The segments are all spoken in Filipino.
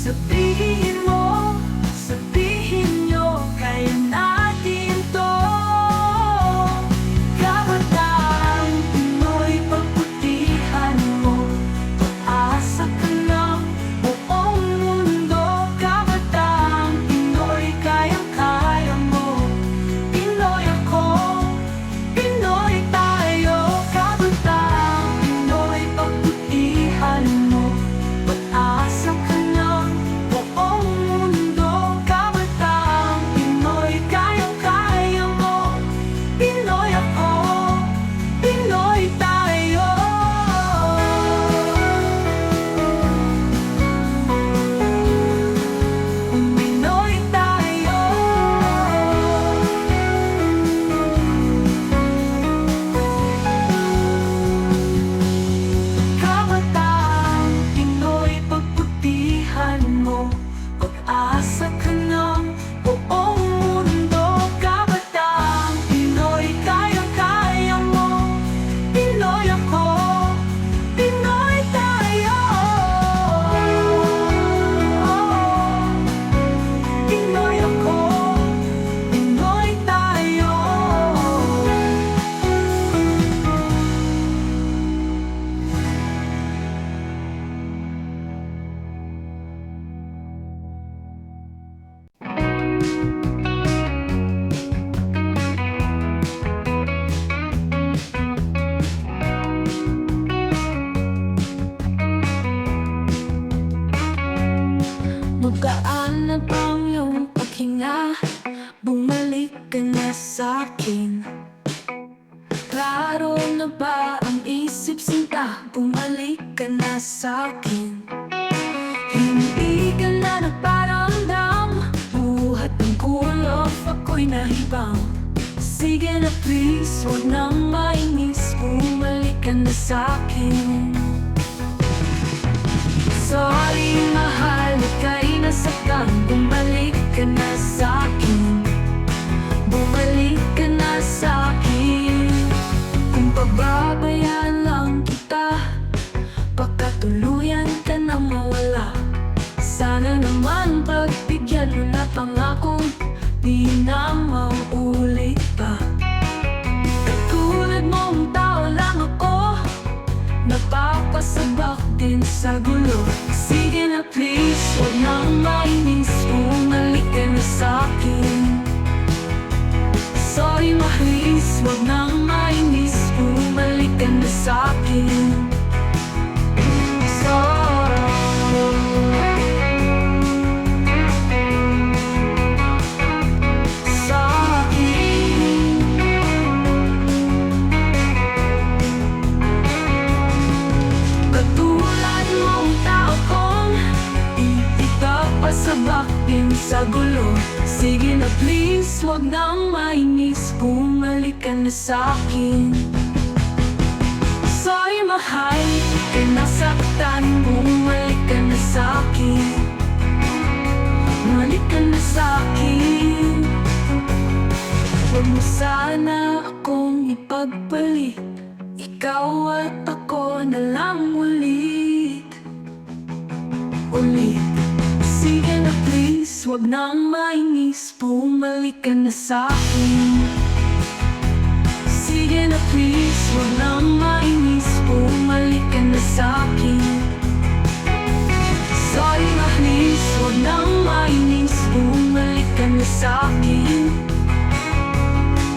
Sabihin mo, sabihin nyo, kaya natin to. Kabataang Pinoy, pagbutihan mo, pag-asa ka ng buong mundo. Kabataang Pinoy, kayang-kaya mo. Pinoy ako, Pinoy tayo. Kabataang Pinoy, pagbutihan mo, pag-asa ka ng buong mundo. Kabataang Pinoy, kayang-kaya mo. Pinoy ako, Pinoy tayo. Pinoy tayo. Kabataang Pinoy, pagbutihan mo, pag-asa ka ng buong mundo. Kabataang Pinoy, kayang-kaya mo. Pinoy ako, Pinoy tayo. Pinoy ako, Pinoy tayo. Magaan na bang iyong paghinga? Bumalik ka na sa'kin. Klaro na ba ang isip sinta? Bumalik ka na sa'kin. Hindi ka na nagparamdam, buhat ng cool off, ako'y nahibang. Sige na please, huwag nang mainis, bumalik ka na sa'kin. Sorry mahal, ika'y nasaktan, bumalik ka na sa'kin. Bumalik ka na sa'kin. Kung pababayaan lang kita, baka tuluyan ka na mawala. Sana naman pagbigyan mo na pangakong di na mauulit pa. Katulad mong tao lang ako, napapasabak din sa gulo. Sige na please, huwag nang mainis, bumalik ka na sa'kin. Sorry mahlis, huwag nang mainis, bumalik ka na sa'kin. Katulad mong tao kong ipapasabak din sa gulo. Sige na please, huwag nang mainis, bumalik ka na sa'kin. Sorry mahal, ika'y nasaktan, bumalik ka na sa'kin. Bumalik ka na sa'kin. Huwag mo sana akong ipagpalit, ikaw at ako na lang ulit. Sige na please, huwag nang mainis, bumalik ka na sa'kin. Sige na please, huwag nang mainis, bumalik ka na sa'kin. Sorry mahlis, huwag nang mainis, bumalik ka na sa'kin.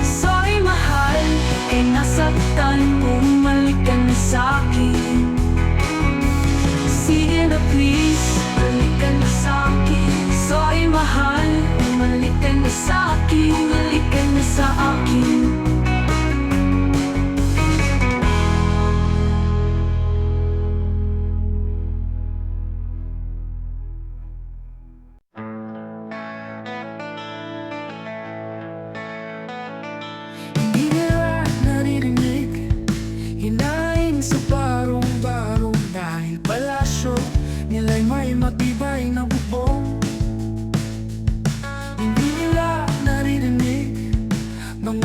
Sorry mahal, ika'y nasaktan, bumalik ka na sa'kin. Sige na please, balik ka na sa'kin. Sorry mahal, bumalik ka na sa'kin, balik ka na sa'kin. Hindi nila naririnig, hinain sa barong-barong, dahil palasyo nila'y may matibay na bubong. Hindi nila naririnig ng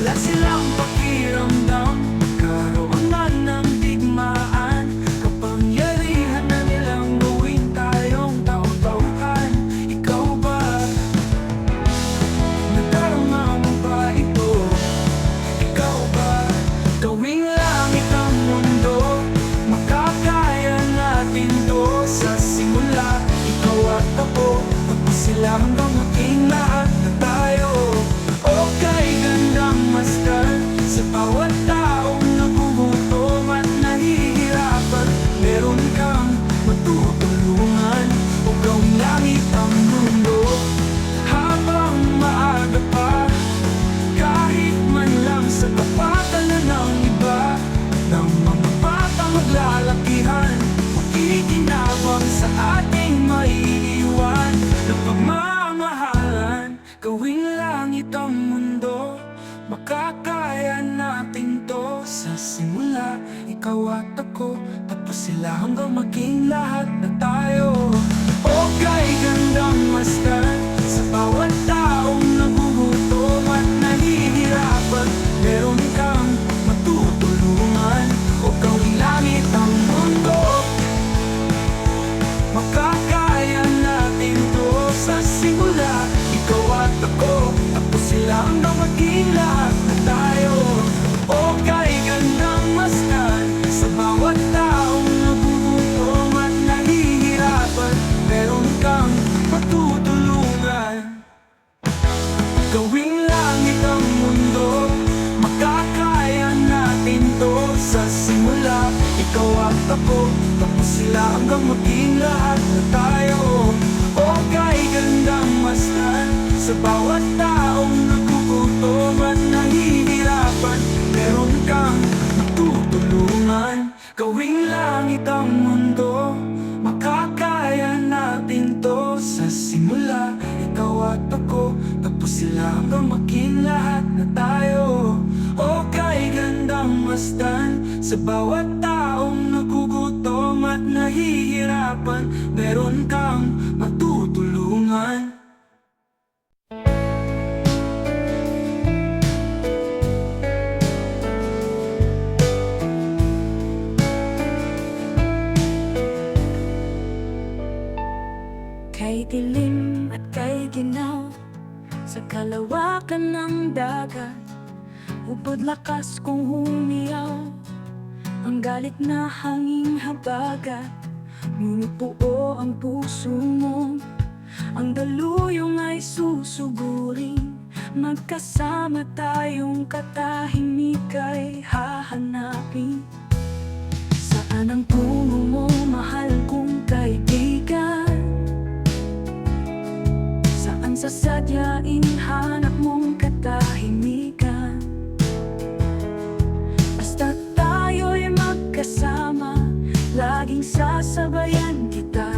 Wala silang pakiramdam, karoon man ng digmaan. Kapangyarihan na nilang gawin tayong taon-taon. Ikaw ba? Nadarama mo ba ito? Ikaw ba? Gawing langit ang mundo, makakaya natin to sa simula. Ikaw at ako, tapos sila hanggang maging lahat na tayo. Okay, gandang masdan sa bawat taong nagugutom at nahihirapan. Meron kang matutulungan o gawing langit ang mundo. Habang maaga pa, kahit man lang sa kapatan na ng iba, ng mga batang maglalakihan, makikinabang sa ating maiiwan na pagmamahalan. Gawing langit ang mundo, makakaya natin to sa simula. Ikaw at ako, tapos sila hanggang maging lahat na tayo. Okay, gandang masdan sa bawat taong nagugutom at nahihirapan. Meron kang matutulungan o gawing langit ang mundo. Makakaya natin to sa simula. Ikaw at ako, tapos sila hanggang maging lahat na tayo. Okay, gandang masdan sa bawat taong nagugutom at nahihirapan. Meron kang matutulungan, gawing langit ang mundo. Makakaya natin to sa simula. Ikaw at ako, tapos sila hanggang maging lahat na tayo. Okay, gandang masdan sa bawat taong nagugutom at nahihirapan. Meron kang matutulungan, gawing langit ang mundo. Makakaya natin to sa simula. Ikaw at ako, tapos sila hanggang maging lahat na tayo. Okay, gandang masdan sa bawat taong nagugutom at nahihirapan. Meron kang matutulungan. Kay dilim at kay ginaw, sa kalawakan ng dagat, ubod lakas kung humiyaw ang galit na hanging habagat. Ngunit buo ang puso mo, ang daluyong ay susugurin. Magkasama tayong katahimik ay hahanapin. Saan ang tungo mo, mahal kong kaibigan? Saan sasadyain hanap mong katahimikan? Basta tayo'y magkasama, laging sasabayan kita.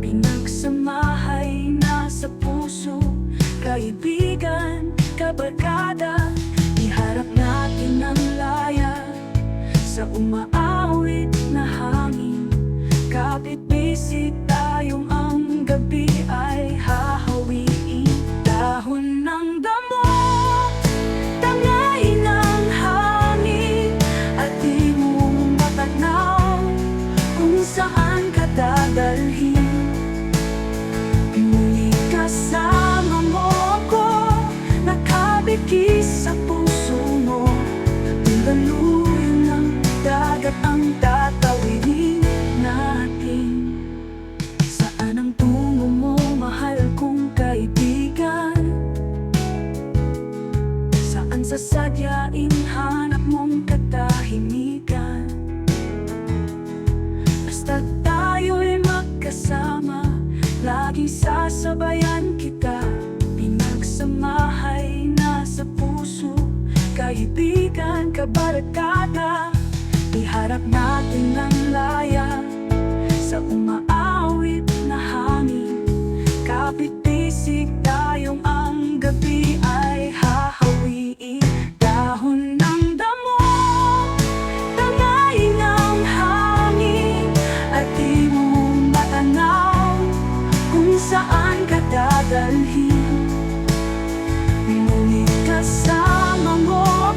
Pinagsamahay nasa puso, kaibigan, kabarkada. Iharap natin ang laya sa umaawit na hangin. Kapit-bisig tayong ang gabi ay hahawiin. Dahon ng damo, tangayin ang hangin, at di mo matanaw kung saan ka dadalhin. Muli kasama mo ako, nakabikis sa puso mo. Tulaluin ng dagat ang tatawidin natin. Saan ang tungo mo, mahal kong kaibigan? Saan sasadyain hanap mong katahimikan? Basta tayo'y magkasama, laging sasabayan kita. Pinagsamahay nasa puso, kaibigan, kabarkada. Iharap natin ang laya sa umaawit na hangin. Kapit-bisig tayong ang gabi ay hahawiin. Dahon ng damo, tangayin ang hangin, at di mo matanaw kung saan ka dadalhin. Ngunit kasama mo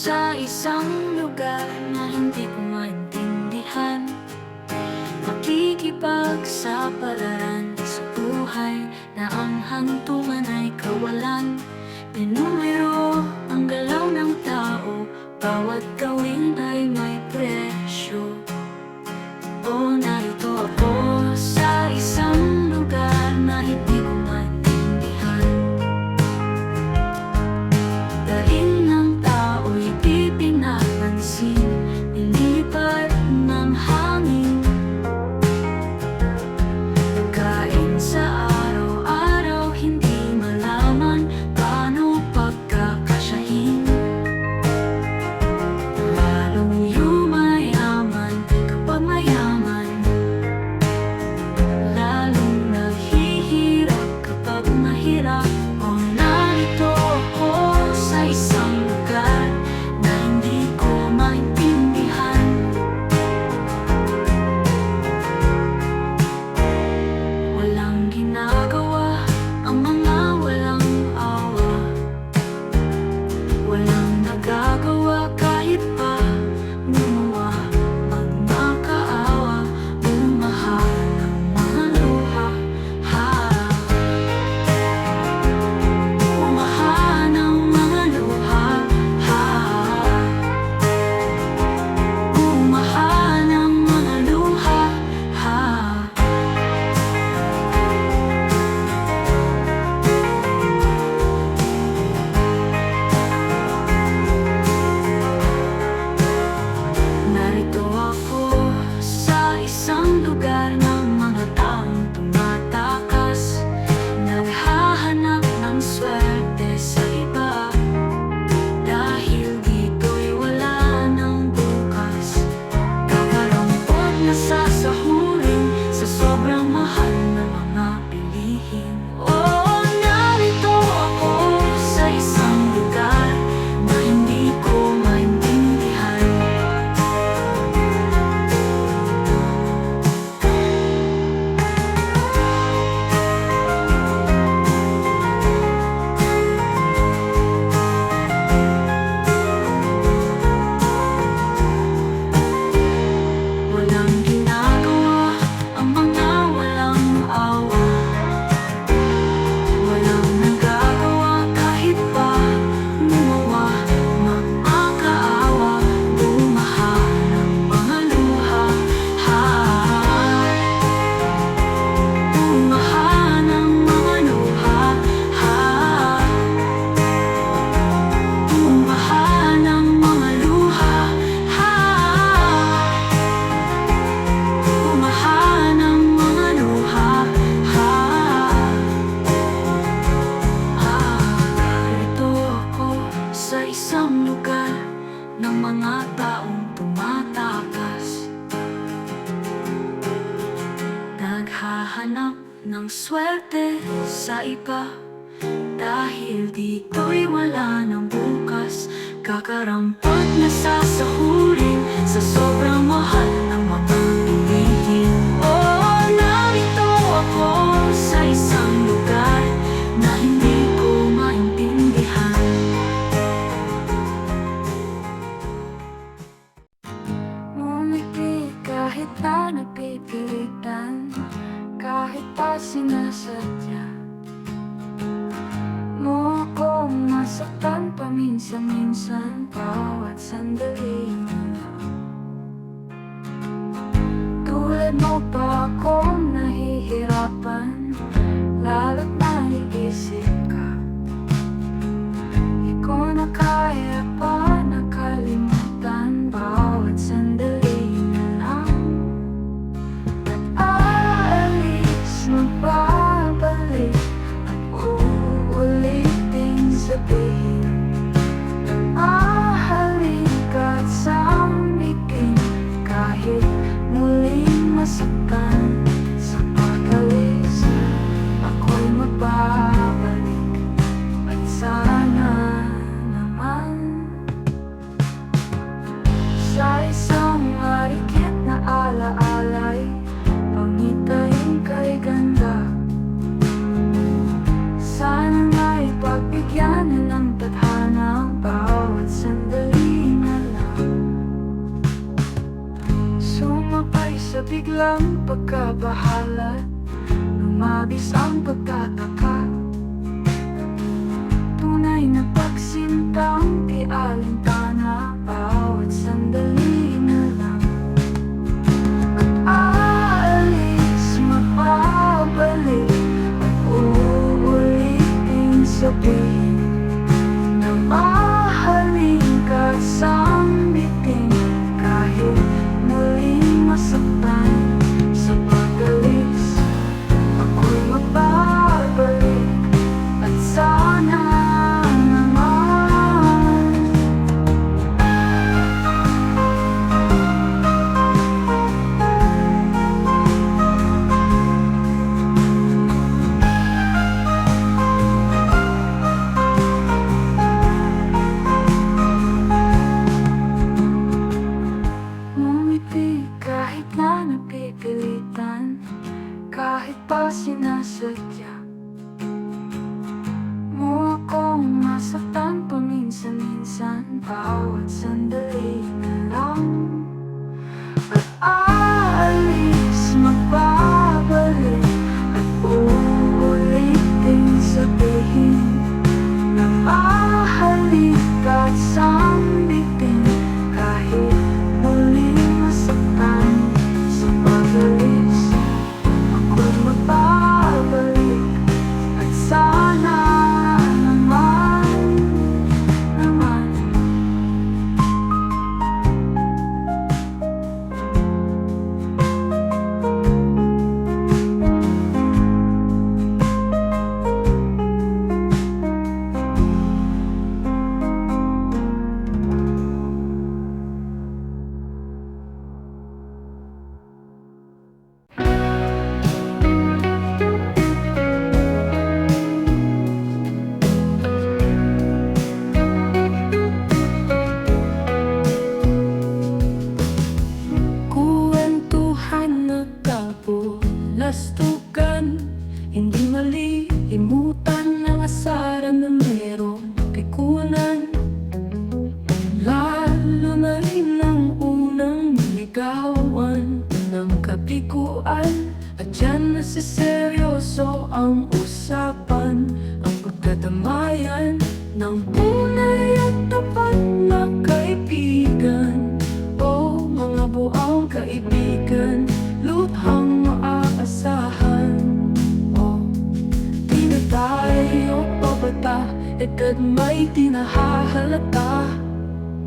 sa isang lugar na hindi ko maintindihan, makikipagsapalaran sa buhay na ang hantungan ay kawalan. Ninumero ang galaw ng tao, bawat gawin ay may presyo. O narito ako sa isang lugar na hindi ko maintindihan. Daing ng tao'y di pinapansin, nilipad ng hangin. Kain sa araw-araw, hindi malaman paano pagkakasyahin. Lalong yumayaman kapag mayaman, lalong naghihirap kapag mahirap. O narito ako sa isang lugar na hindi ko maintindihan. Walang ginagawa ang mga walang awa, walang nagagawa kahit pa gumawa. Magmakaawa, bumahal ng mga luha, bumaha ng mga luha, bumaha ng mga luha. Narito ako sa isang lugar ng mga taong tumatakas, naghahanap ng swerte sa iba. Dahil dito'y wala ng bukas, kakarampot na sasahurin sa sobrang mahal na mga bilihin. Oh, narito ako sa isang lugar na hindi ko maintindihan. Walang ginagawa ang mga walang awa, walang nagagawa kahit pa gumawa. Magmakaawa, bumaha ng mga luha, bumaha ng mga luha, bumaha ng mga luha, bumaha ng mga luha. Narito ako sa isang lugar ng mga taong tumatakas, naghahanap ng swerte sa iba. Dahil dito'y wala ng bukas, kakarampot na sasahurin sa sobrang mahal ng mga bilihin. Oh, narito ako sa isang lugar na hindi ko maintindihan. Ngumiti kahit pa napipilitan, kahit pa sinasadya mo akong masaktan paminsan-minsan, bawat sandali. Tulad mo pa akong nahihirapan, lalo't naiisip ka. Di ko na kaya pa nakalimutan, bawat sandali na lang. At aalis, magbabalik, at uulitin sabihin. Halika at sambikin, kahit muling masaktan. Sa pag-alis, ako'y magbabalik, at sana naman. Sa isang marikit na alaalay, pangitahin kay ganda. Sana nga'y pagbigyan ng tadhana ang bawat sandali. sa biglang pagkabahala, lumabis ang pagtataka. Tunay na pagsintang di alintana, bawat sandali na lang. At aalis, mapabalik, at uulitin sabihin na mahalin ka sang bitin, kahit muling masaktan sa pag-alis. Ako'y magbabalik at sana naman. Ngumiti kahit na napipilitan, kahit pa sinasadya mo akong masaktan paminsan-minsan, bawat sandali na lang. At aalis, magbabalik, at uulitin sabihin na mahalin ka at sambitin, kahit muling masaktan sa pag-alis. Ako'y magbabalik at sana naman. Kuwentuhan na kabulastugan, hindi malilimutan ang asaran na meron pikunan. Lalo na rin ang unang ligawan ng kabiguan, at dyan nasiseryoso ang usapan, ang pagdadamayan ng tunay at tapat na kaibigan. O mga buang kaibigan, luthang maaasahan. O di na tayo pabata, edad may di nahahalata.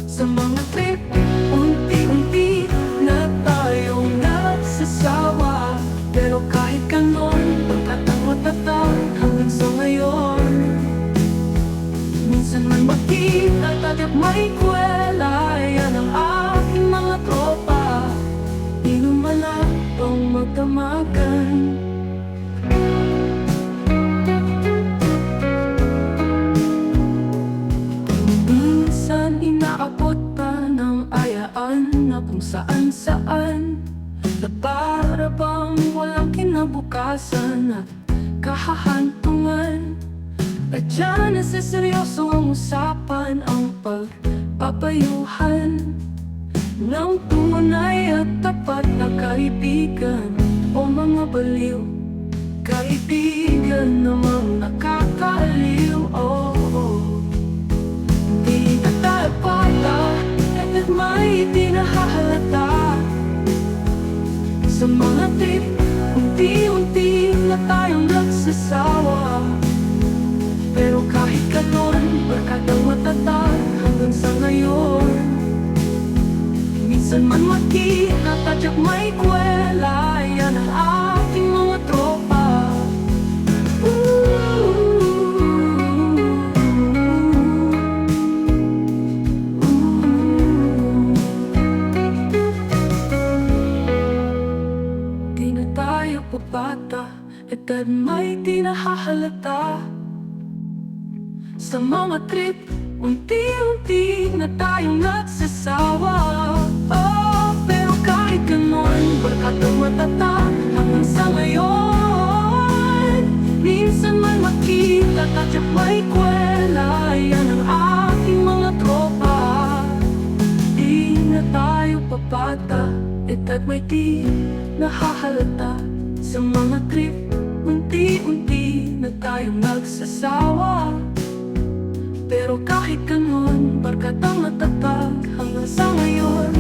Sa mga trip, unti-unti na tayong nagsasawa, pero kahit ganon, pagtatang-matatang hanggang sa ngayon. Minsan man magkita tagat may kwela, yan ang aking mga tropa, di lumala pang magdamagan. Minsan inaabot pa ng ayaan na kung saan-saan, na para bang walang kinabukasan at kahahantungan. At dyan nasiseryoso ang usapan, ang pagpapayuhan ng tunay at tapat na kaibigan. O mga baliw, kaibigan namang nakakaaliw. Hindi na tayo pala, at may di nahahalata. Sa mga trip, unti-unti na tayong nagsasawa, pero kahit ganon, barkadang matatag hanggang sa ngayon. Minsan man magkita, tadyak may kwela, yan ang ating mga tropa. Di na tayo pabata, edad may di nahahalata. Sa mga trip, unti-unti na tayong nagsasawa. Pero kahit ganon, barkadang matatag hanggang sa ngayon. Minsan man makita, tadyak may kwela, yan ang aking mga tropa. Di na tayo pabata, mainit at may di nahahalata. Sa mga trip, unti-unti na tayong nagsasawa. Pero kahit ganun, barkadang matatag hanggang sa ngayon.